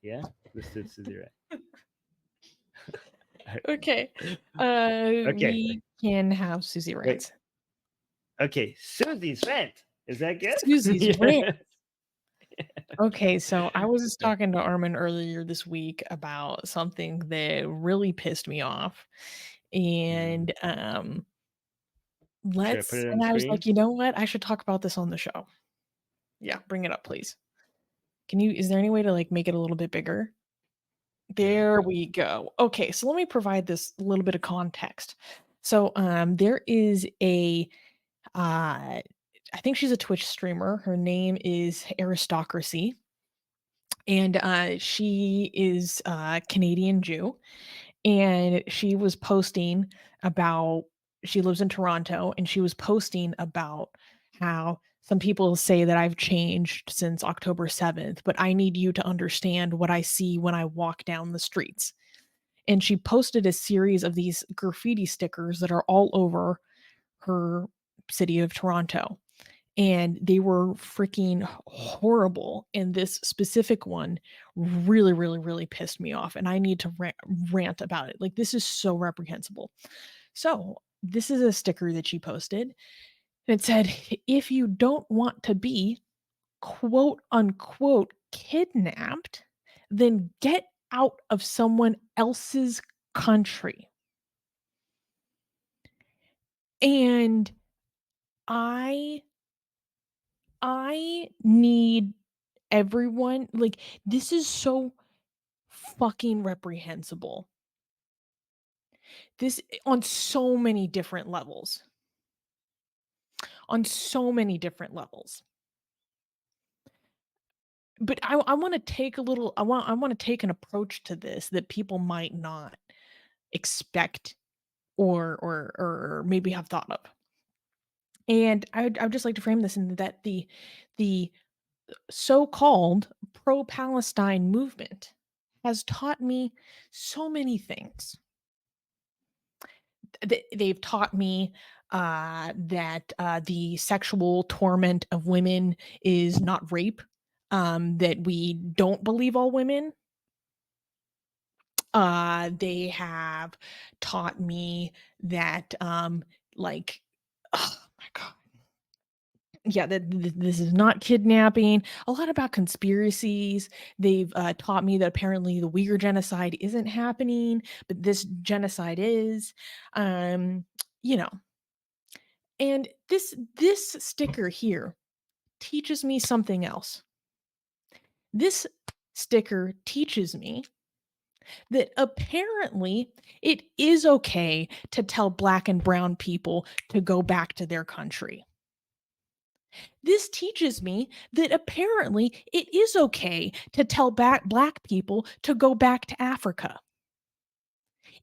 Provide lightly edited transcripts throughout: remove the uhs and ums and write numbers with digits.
Yeah, let's do Suzie Rant. Okay. Okay. We can have Suzie Wait. Rants. Okay, Susie's Rant. Is that good? Susie's Rant. Yeah. Okay, so I was just talking to Armin earlier this week about something that really pissed me off. And Should I put it on the and I was screen? like, you know what? I should talk about this on the show. Yeah, bring it up, please. Is there any way to like make it a little bit bigger? There we go. Okay, so let me provide this little bit of context. So there is a I think she's a Twitch streamer. Her name is Aristocracy, and she is a Canadian Jew, and she was posting about she lives in Toronto, and she was posting about how some people say that I've changed since October 7th, but I need you to understand what I see when I walk down the streets. And she posted a series of these graffiti stickers that are all over her city of Toronto, and they were freaking horrible, and this specific one really, really, really pissed me off, and I need to rant about it. Like, this is so reprehensible. So, this is a sticker that she posted, and it said, "If you don't want to be, quote, unquote, kidnapped, then get out of someone else's country." And I I need everyone like, this is so fucking reprehensible. This on so many different levels. On so many different levels. But I wanna take a little I wanna take an approach to this that people might not expect or maybe have thought of. And I would just like to frame this in that the so-called pro-Palestine movement has taught me so many things. They've taught me that the sexual torment of women is not rape, that we don't believe all women. They have taught me that, like, oh my God. Yeah, that this is not kidnapping. A lot about conspiracies. They've taught me that apparently the Uyghur genocide isn't happening, but this genocide is. Um, you know, and this sticker here teaches me something else. This sticker teaches me that apparently it is okay to tell black and brown people to go back to their country. This teaches me that apparently it is okay to tell black people to go back to Africa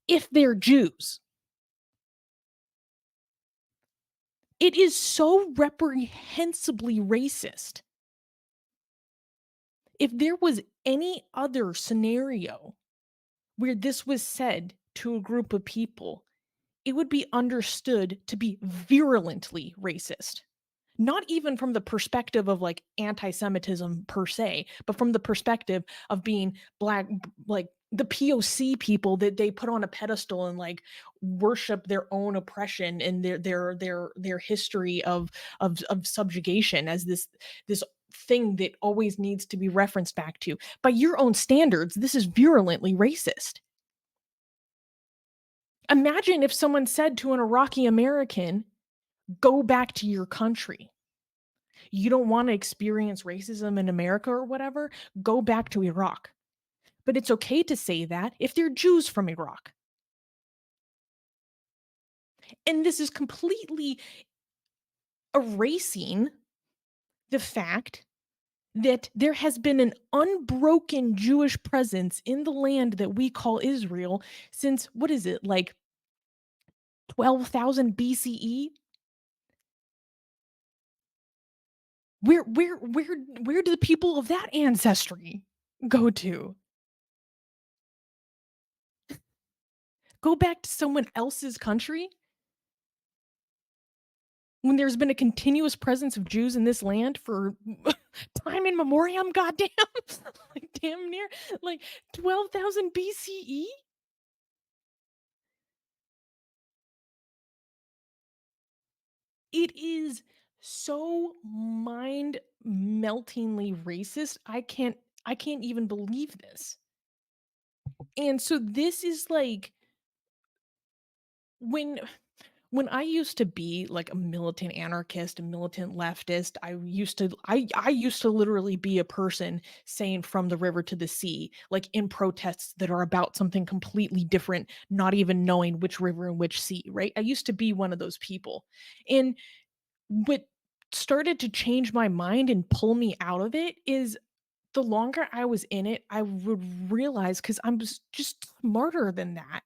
if they're Jews. It is so reprehensibly racist. If there was any other scenario where this was said to a group of people, it would be understood to be virulently racist. Not even from the perspective of like anti-Semitism per se, but from the perspective of being black, like the POC people that they put on a pedestal and like worship their own oppression and their history of subjugation as this thing that always needs to be referenced back to. By your own standards, this is virulently racist. Imagine if someone said to an Iraqi American, "Go back to your country. You don't want to experience racism in America or whatever, go back to Iraq." But it's okay to say that if they're Jews from Iraq. And this is completely erasing the fact that there has been an unbroken Jewish presence in the land that we call Israel since, what is it, like 12,000 BCE? Where do the people of that ancestry go to? Go back to someone else's country? When there's been a continuous presence of Jews in this land for Time in memoriam, goddamn. Like damn near like 12,000 BCE. It is so mind meltingly racist. I can't even believe this. And so this is like when when I used to be like a militant anarchist, a militant leftist, I used to literally be a person saying from the river to the sea, like in protests that are about something completely different, not even knowing which river and which sea, right? I used to be one of those people. And what started to change my mind and pull me out of it is the longer I was in it, I would realize because I'm just smarter than that,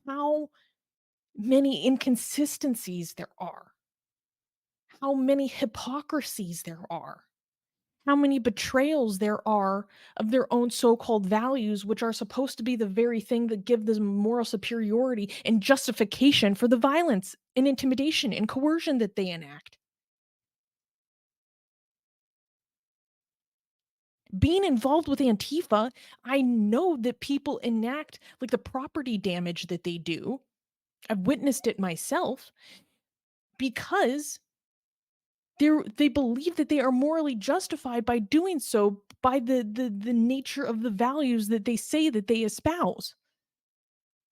how many inconsistencies there are, how many hypocrisies there are, how many betrayals there are of their own so called values, which are supposed to be the very thing that give them moral superiority and justification for the violence and intimidation and coercion that they enact. Being involved with Antifa, I know that people enact like the property damage that they do. I've witnessed it myself because they believe that they are morally justified by doing so by the nature of the values that they say that they espouse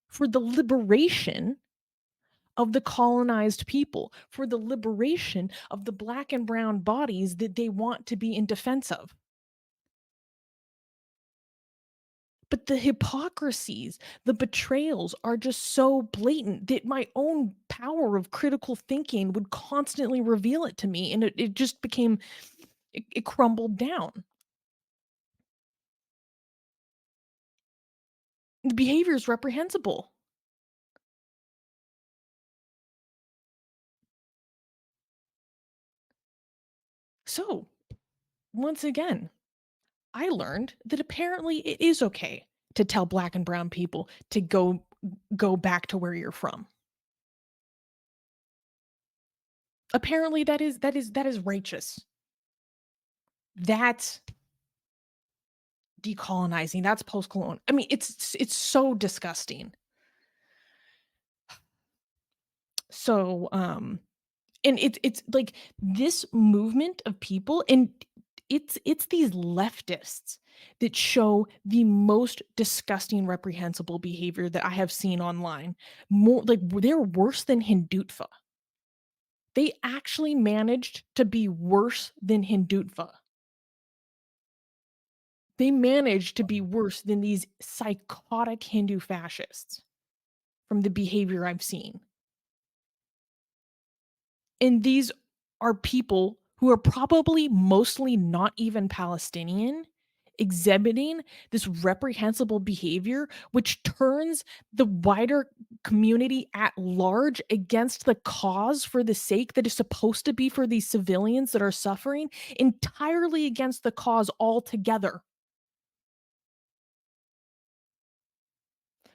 for the liberation of the colonized people, for the liberation of the black and brown bodies that they want to be in defense of. But the hypocrisies, the betrayals are just so blatant that my own power of critical thinking would constantly reveal it to me. And it just became, it crumbled down. The behavior is reprehensible. So, once again, I learned that apparently it is okay to tell black and brown people to go back to where you're from. Apparently that is righteous. That's decolonizing. That's post-colonial. I mean, it's so disgusting. So, and it's like this movement of people, and it's these leftists that show the most disgusting, reprehensible behavior that I have seen online. More like they're worse than Hindutva. They actually managed to be worse than Hindutva. They managed to be worse than these psychotic Hindu fascists from the behavior I've seen. And these are people who are probably mostly not even Palestinian, exhibiting this reprehensible behavior, which turns the wider community at large against the cause for the sake that is supposed to be for these civilians that are suffering, entirely against the cause altogether.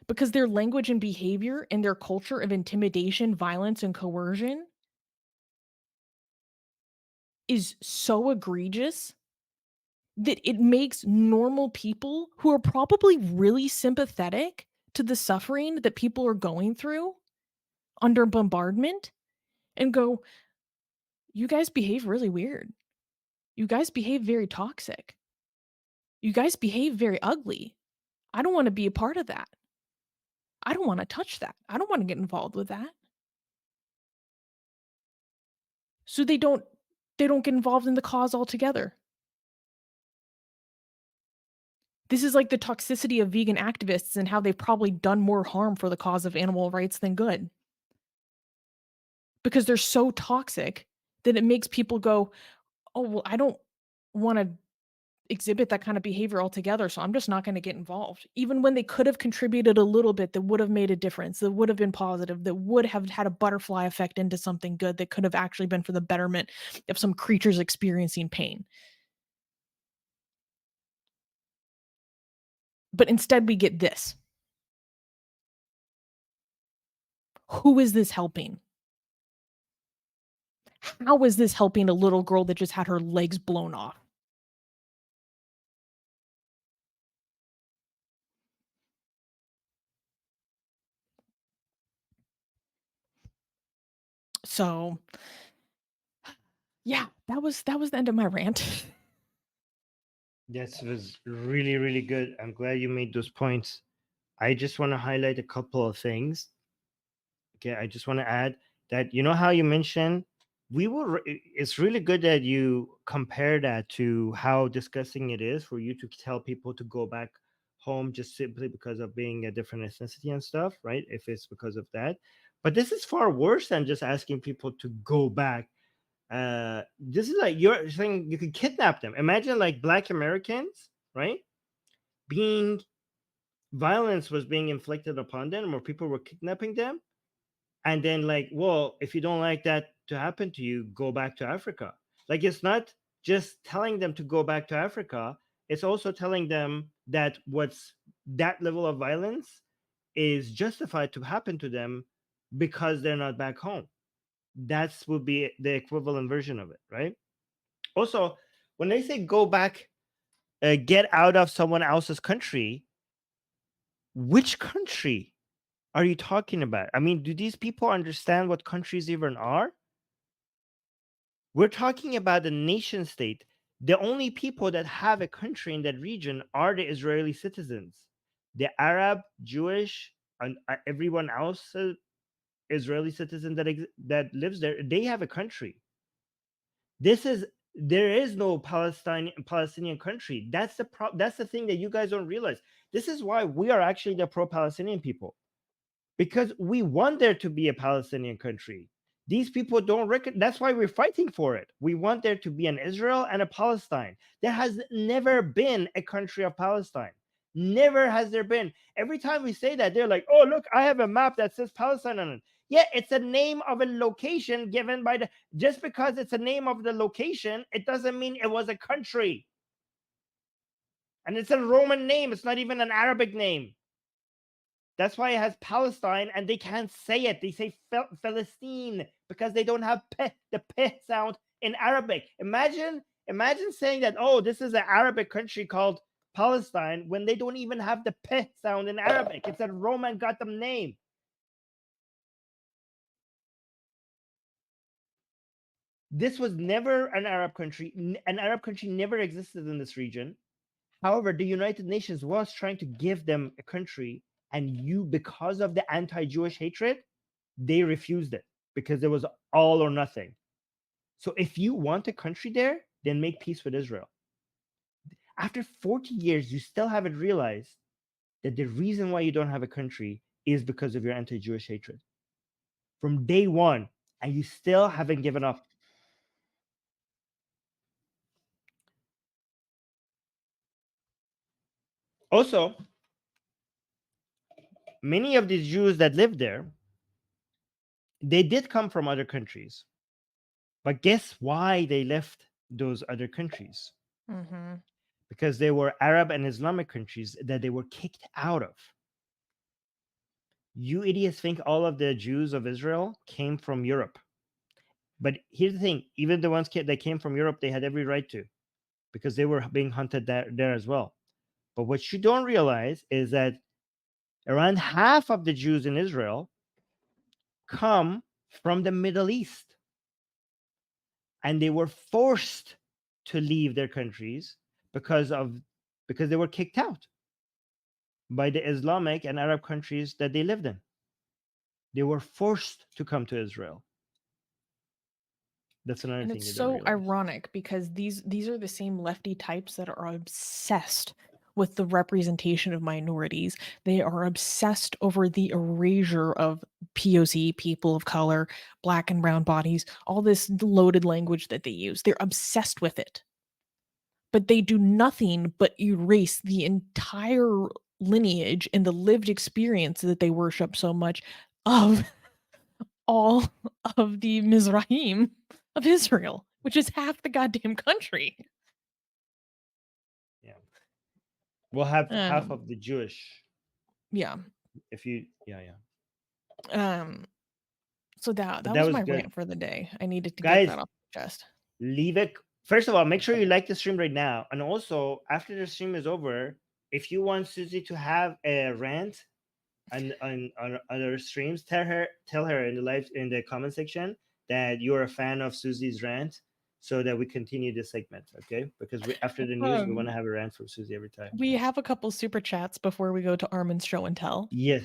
Because their language and behavior and their culture of intimidation, violence, and coercion is so egregious that it makes normal people who are probably really sympathetic to the suffering that people are going through under bombardment and go, "You guys behave really weird. You guys behave very toxic. You guys behave very ugly. I don't wanna be a part of that. I don't wanna touch that. I don't wanna get involved with that." So they don't get involved in the cause altogether. This is like the toxicity of vegan activists and how they've probably done more harm for the cause of animal rights than good. Because they're so toxic that it makes people go, "Oh, well, I don't wanna exhibit that kind of behavior altogether, so I'm just not gonna get involved." Even when they could have contributed a little bit that would have made a difference, that would have been positive, that would have had a butterfly effect into something good that could have actually been for the betterment of some creatures experiencing pain. But instead, we get this. Who is this helping? How is this helping a little girl that just had her legs blown off? So yeah, that was the end of my rant. This was really, really good. I'm glad you made those points. I just want to highlight a couple of things. Okay, I just want to add that you know how you mentioned it's really good that you compare that to how disgusting it is for you to tell people to go back home just simply because of being a different ethnicity and stuff, right? If it's because of that. But this is far worse than just asking people to go back. This is like you're saying you could kidnap them. Imagine like Black Americans, right? Being violence was being inflicted upon them, or people were kidnapping them, and then like, well, if you don't like that to happen to you, go back to Africa. Like, it's not just telling them to go back to Africa, it's also telling them that what's that level of violence is justified to happen to them because they're not back home. That's would be the equivalent version of it, right? Also, when they say go back, get out of someone else's country, which country are you talking about? I mean, do these people understand what countries even are? We're talking about a nation state. The only people that have a country in that region are the Israeli citizens. The Arab, Jewish, and everyone else, Israeli citizen that lives there, they have a country. There is no Palestinian country. That's the thing that you guys don't realize. This is why we are actually the pro-Palestinian people, because we want there to be a Palestinian country. These people don't recognize. That's why we're fighting for it. We want there to be an Israel and a Palestine. There has never been a country of Palestine. Never has there been. Every time we say that, they're like, "Oh, look, I have a map that says Palestine on it." Yeah, it's a name of a location given by the. Just because it's a name of the location, it doesn't mean it was a country. And it's a Roman name. It's not even an Arabic name. That's why it has Palestine, and they can't say it. They say Palestine because they don't have the p sound in Arabic. Imagine saying that, oh, this is an Arabic country called Palestine, when they don't even have the p sound in Arabic. It's a Roman goddamn name. This was never an Arab country. An Arab country never existed in this region. However, the United Nations was trying to give them a country, and because of the anti-Jewish hatred, they refused it because it was all or nothing. So if you want a country there, then make peace with Israel. After 40 years, you still haven't realized that the reason why you don't have a country is because of your anti-Jewish hatred from day one, and you still haven't given up. Also, many of these Jews that live there, they did come from other countries. But guess why they left those other countries? Mm-hmm. Because they were Arab and Islamic countries that they were kicked out of. You idiots think all of the Jews of Israel came from Europe. But here's the thing, even the ones that came from Europe, they had every right to, because they were being hunted there as well. But what you don't realize is that around half of the Jews in Israel come from the Middle East. And they were forced to leave their countries because they were kicked out by the Islamic and Arab countries that they lived in. They were forced to come to Israel. That's another And thing it's they don't so realize. ironic because these are the same lefty types that are obsessed with the representation of minorities. They are obsessed over the erasure of POC, people of color, black and brown bodies, all this loaded language that they use. They're obsessed with it. But they do nothing but erase the entire lineage and the lived experience that they worship so much of all of the Mizrahim of Israel, which is half the goddamn country. Yeah. We'll have half Um, of the Jewish. yeah. Yeah. So that But that was was my good. rant for the day. I needed to get Guys, that off my chest. leave it. First of all, make sure you like the stream right now. And also, after the stream is over, if you want Susie to have a rant on other streams, tell her in the comment section, that you're a fan of Susie's rant, so that we continue this segment, okay? Because after the news, we want to have a rant from Susie every time. We have a couple super chats before we go to Armin's show and tell. Yes,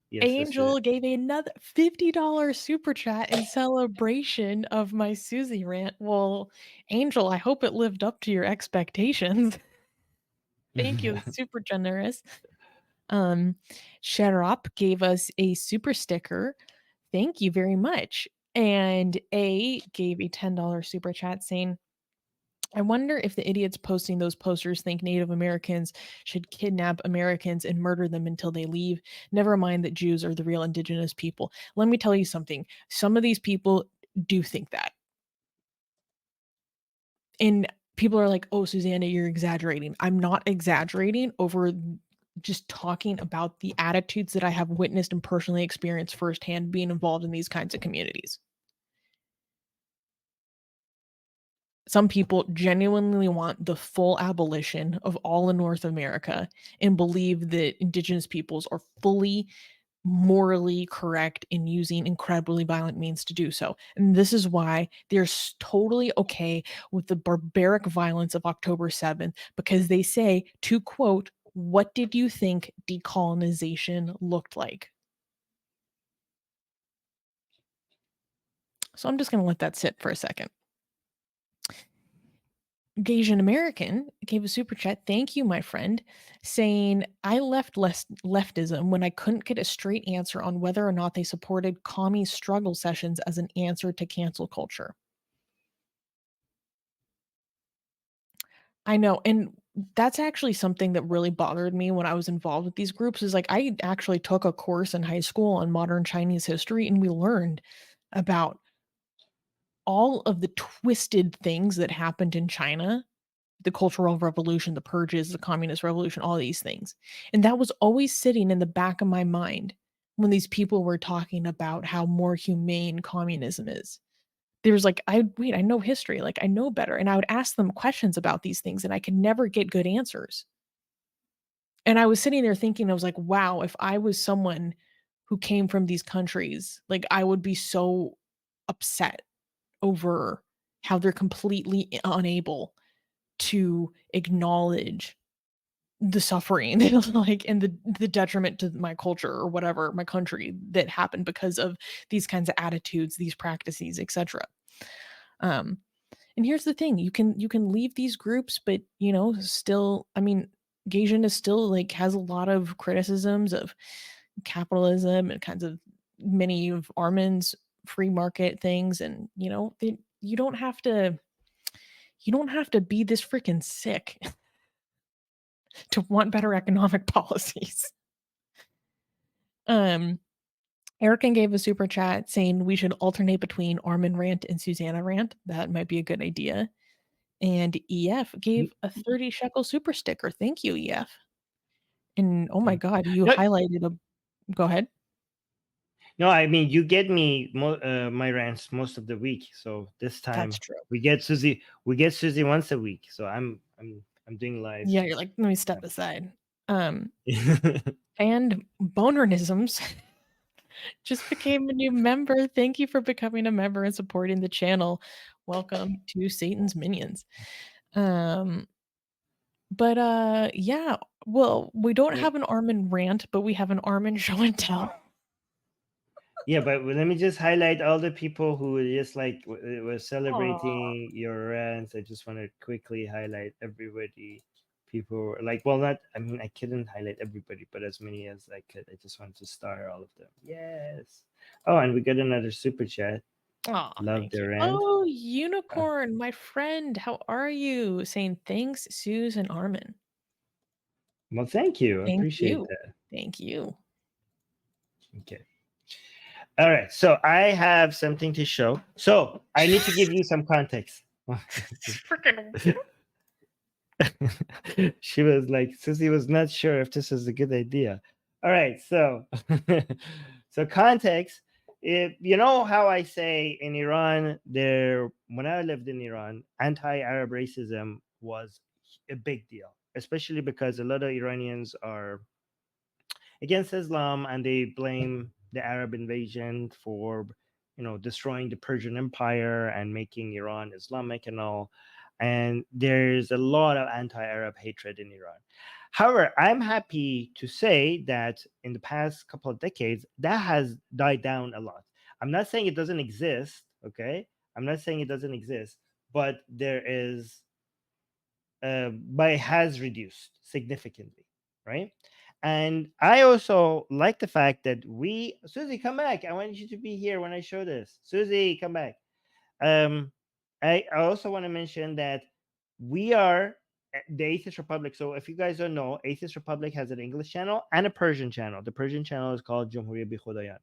yes, let's do Angel it. gave another $50 super chat in celebration of my Susie rant. Well, Angel, I hope it lived up to your expectations. Thank you. Super generous. Sharop gave us a super sticker. Thank you very much. And A gave a $10 super chat saying, I wonder if the idiots posting those posters think Native Americans should kidnap Americans and murder them until they leave. Never mind that Jews are the real indigenous people. Let me tell you something. Some of these people do think that. And people are like, oh, Susanna, you're exaggerating. I'm not exaggerating over just talking about the attitudes that I have witnessed and personally experienced firsthand being involved in these kinds of communities. Some people genuinely want the full abolition of all in North America and believe that indigenous peoples are fully morally correct in using incredibly violent means to do so. And this is why they're totally okay with the barbaric violence of October 7th, because they say, to quote, what did you think decolonization looked like? So I'm just going to let that sit for a second. Gasian American gave a super chat. Thank you, my friend, saying I left leftism when I couldn't get a straight answer on whether or not they supported commie struggle sessions as an answer to cancel culture. I know, and that's actually something that really bothered me when I was involved with these groups is like I actually took a course in high school on modern Chinese history, and we learned about all of the twisted things that happened in China, the Cultural Revolution, the purges, the Communist Revolution, all these things. And that was always sitting in the back of my mind when these people were talking about how more humane communism is. There's like, I know history, like I know better. And I would ask them questions about these things and I could never get good answers. And I was sitting there thinking, I was like, wow, if I was someone who came from these countries, like I would be so upset over how they're completely unable to acknowledge the suffering like and the detriment to my culture or whatever, my country, that happened because of these kinds of attitudes, these practices, etc. um and here's the thing, you can leave these groups, but still, I mean, Gasian is still like has a lot of criticisms of capitalism and kinds of many of Armin's free market things, and you don't have to be this freaking sick to want better economic policies. Um, Erican gave a super chat saying we should alternate between Armin rant and Susanna rant. That might be a good idea. And EF gave a 30 shekel super sticker. Thank you, EF. And oh my God, you No, highlighted a. Go ahead. no, I mean you get me my rants most of the week, so this That's time true. we get Susie. We get Susie once a week, so I'm doing live. Yeah, you're like, let me step aside. And Bonernisms just became a new member. Thank you for becoming a member and supporting the channel. Welcome to Satan's Minions. But yeah, well, we don't have an Armin rant, but we have an Armin show and tell. Yeah, but let me just highlight all the people who just like were Aw. celebrating your rants. I just want to quickly highlight everybody. People like, well, not. I mean, I couldn't highlight everybody, but as many as I could. I just wanted to star all of them. Yes. Oh, and we got another super chat. Aw, Love thank the you. rant. Oh, Uh, Unicorn, my friend, how are you? Saying thanks, Suze and Armin. well, thank you. I Thank appreciate you. that. Thank you. Okay. All right. So I have something to show. So I need to give you some context. Freaking. She was like, Susie was not sure if this is a good idea. All right. So, so context. If you know how I say in Iran, when I lived in Iran, anti-Arab racism was a big deal, especially because a lot of Iranians are against Islam and they blame the Arab invasion for destroying the Persian Empire and making Iran Islamic and all. And there's a lot of anti-Arab hatred in Iran. However, I'm happy to say that in the past couple of decades, that has died down a lot. I'm not saying it doesn't exist, okay? I'm not saying it doesn't exist, but but it has reduced significantly, right? And I also like the fact that Susie, come back. I want you to be here when I show this. Susie, come back. Um, I also want to mention that we are the Atheist Republic. So if you guys don't know, Atheist Republic has an English channel and a Persian channel. The Persian channel is called Jumhuriya Bi Khudayan.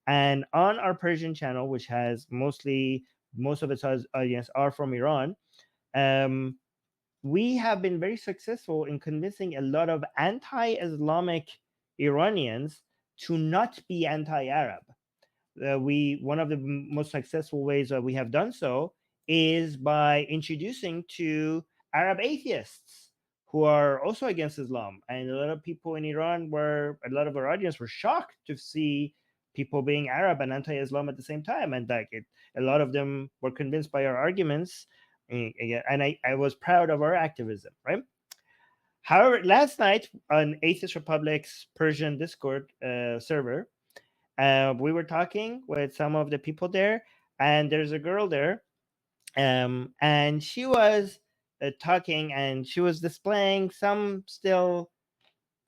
And on our Persian channel, which has most of its audience are from Iran, um, we have been very successful in convincing a lot of anti-Islamic Iranians to not be anti-Arab. One of the most successful ways that we have done so is by introducing to Arab atheists who are also against Islam. And a lot of people in Iran a lot of our audience were shocked to see people being Arab and anti-Islam at the same time. And a lot of them were convinced by our arguments. And I was proud of our activism, right? However, last night on Atheist Republic's Persian Discord server, we were talking with some of the people there, and there's a girl there, and she was talking, and she was displaying some still,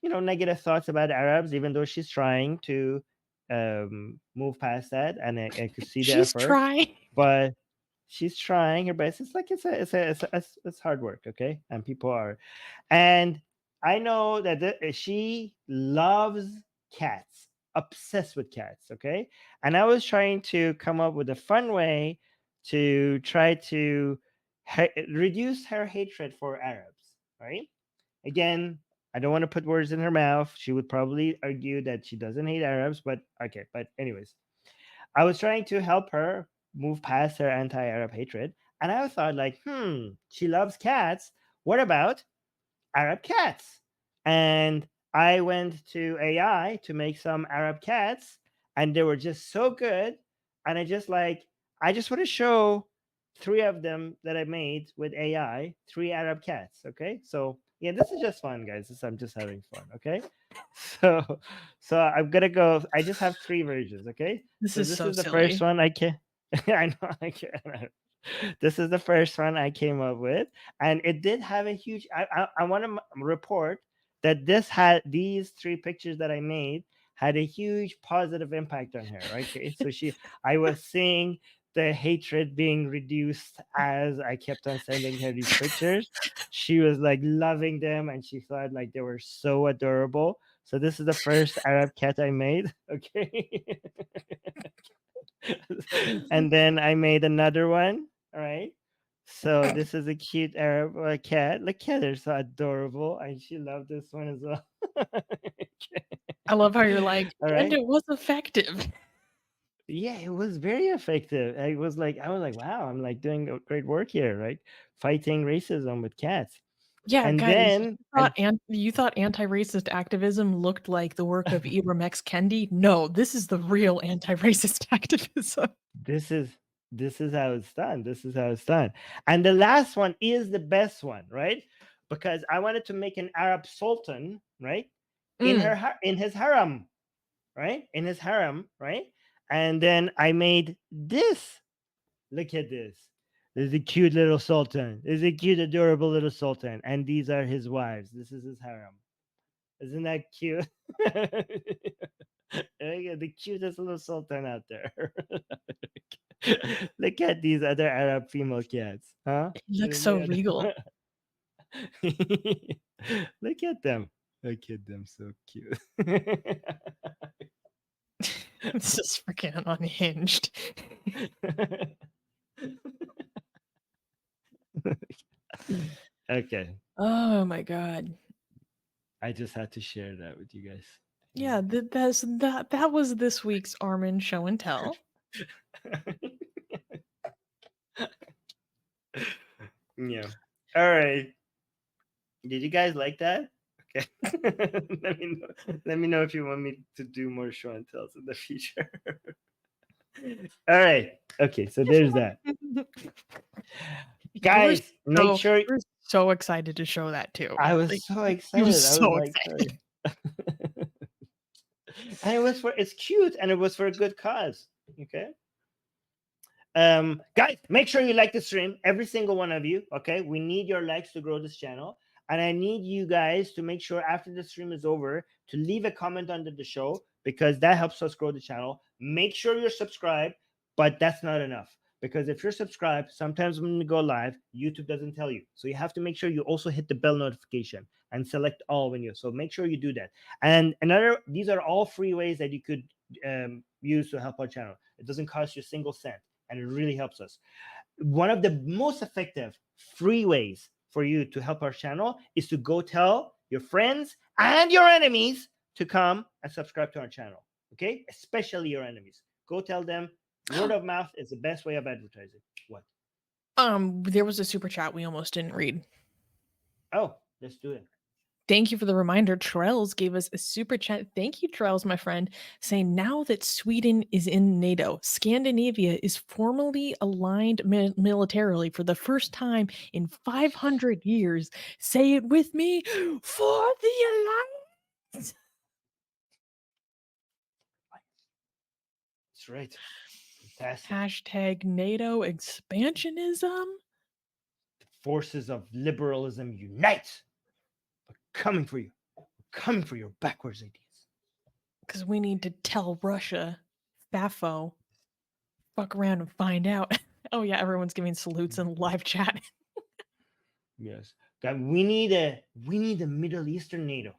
negative thoughts about Arabs, even though she's trying to move past that, and I could see the She's effort, trying. but she's trying her best. It's like it's hard work, okay, and people are, and I know that she loves cats, obsessed with cats, okay? And I was trying to come up with a fun way to try to reduce her hatred for Arabs, right? Again, I don't want to put words in her mouth. She would probably argue that she doesn't hate Arabs, but okay. But anyways, I was trying to help her move past her anti-Arab hatred, and I thought like, she loves cats. What about Arab cats? And I went to AI to make some Arab cats, and they were just so good. And I just want to show three of them that I made with AI, three Arab cats. Okay, so yeah, this is just fun, guys. I'm just having fun. Okay, so I'm gonna go. I just have three versions. Okay, This so is this so is the first silly. one I can. I know I can. This is the first one I came up with, and it did have a huge. I want to report that these three pictures that I made had a huge positive impact on her. Okay, so I was seeing the hatred being reduced as I kept on sending her these pictures. She was like loving them, and she thought like they were so adorable. So this is the first Arab cat I made. Okay. And then I made another one. All right. So this is a cute Arab cat. Look at her, so adorable, and she loved this one as well. I love how you're like, All and right. it was effective. Yeah, it was very effective. I was like, wow, I'm like doing great work here, right? Fighting racism with cats. Yeah, And guys, then and you thought anti-racist activism looked like the work of Ibram X. Kendi? No, this is the real anti-racist activism. this is this is how it's done. This is how it's done. And the last one is the best one, right? Because I wanted to make an Arab sultan, right? Mm. In his harem, right? In his harem, right? And then I made this. Look at this. This is a cute little sultan. This is a cute, adorable little sultan. And these are his wives. This is his harem. Isn't that cute? The cutest little sultan out there. Look at these other Arab female cats, huh? It looks so regal. Look at them. Look at them, so cute. This is freaking unhinged. Okay, Oh my god. I just had to share that with you guys. Yeah, that was this week's Armin show and tell. Yeah. All right. Did you guys like that? Okay. Let me know if you want me to do more show and tells in the future. All right. Okay. So there's that. Guys, make sure. You were so excited to show that too. I was Like, so you excited. were I was so like, excited. and it's cute, and it was for a good cause. Okay. Guys, make sure you like the stream, every single one of you. Okay, we need your likes to grow this channel, and I need you guys to make sure after the stream is over to leave a comment under the show, because that helps us grow the channel. Make sure you're subscribed, but that's not enough, because if you're subscribed, sometimes when we go live, YouTube doesn't tell you, so you have to make sure you also hit the bell notification and select all when you. So make sure you do that. And these are all free ways that you could use to help our channel. It doesn't cost you a single cent, and it really helps us. One of the most effective free ways for you to help our channel is to go tell your friends and your enemies to come and subscribe to our channel. Okay, especially your enemies. Go tell them. Word of mouth is the best way of advertising. What? There was a super chat we almost didn't read. Oh, let's do it. Thank you for the reminder. Trells gave us a super chat. Thank you, Trells, my friend, saying now that Sweden is in NATO, Scandinavia is formally aligned militarily for the first time in 500 years. Say it with me, for the alliance. That's right. Fantastic. Hashtag NATO expansionism. The forces of liberalism unite. We're coming for you. We're coming for your backwards ideas. Because we need to tell Russia, FAFO, fuck around and find out. Oh yeah, everyone's giving salutes in live chat. Yes. God, we need a Middle Eastern NATO.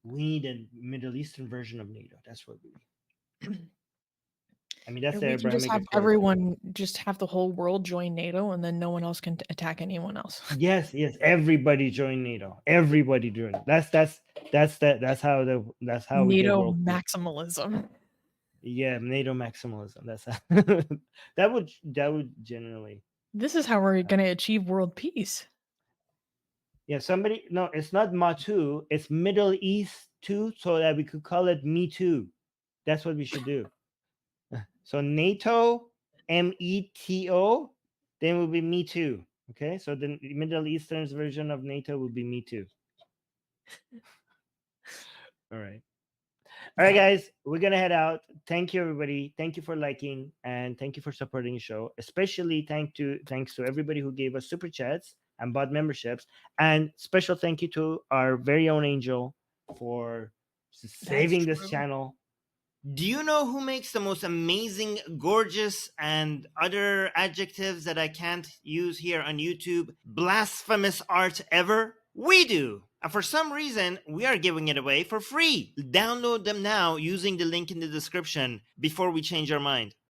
We need a Middle Eastern version of NATO. That's what we need. I mean, that's the We can just Abrahamic have Accord. everyone, just have the whole world join NATO, and then no one else can attack anyone else. Yes, everybody join NATO. Everybody join. That's how we get NATO world peace. maximalism. Yeah, NATO maximalism. That's how that would generally. This is how we're gonna achieve world peace. Yeah, no, it's not MA2, it's Middle East 2, so that we could call it Me Too. That's what we should do. So NATO, METO, then will be Me Too. Okay, so the Middle Eastern's version of NATO will be Me Too. All right. All right, guys, we're gonna head out. Thank you, everybody. Thank you for liking, and thank you for supporting the show. Especially thanks to everybody who gave us super chats and bought memberships. And special thank you to our very own Angel for saving this channel. Do you know who makes the most amazing, gorgeous, and other adjectives that I can't use here on YouTube, blasphemous art ever? We do! And for some reason, we are giving it away for free. Download them now using the link in the description before we change our mind.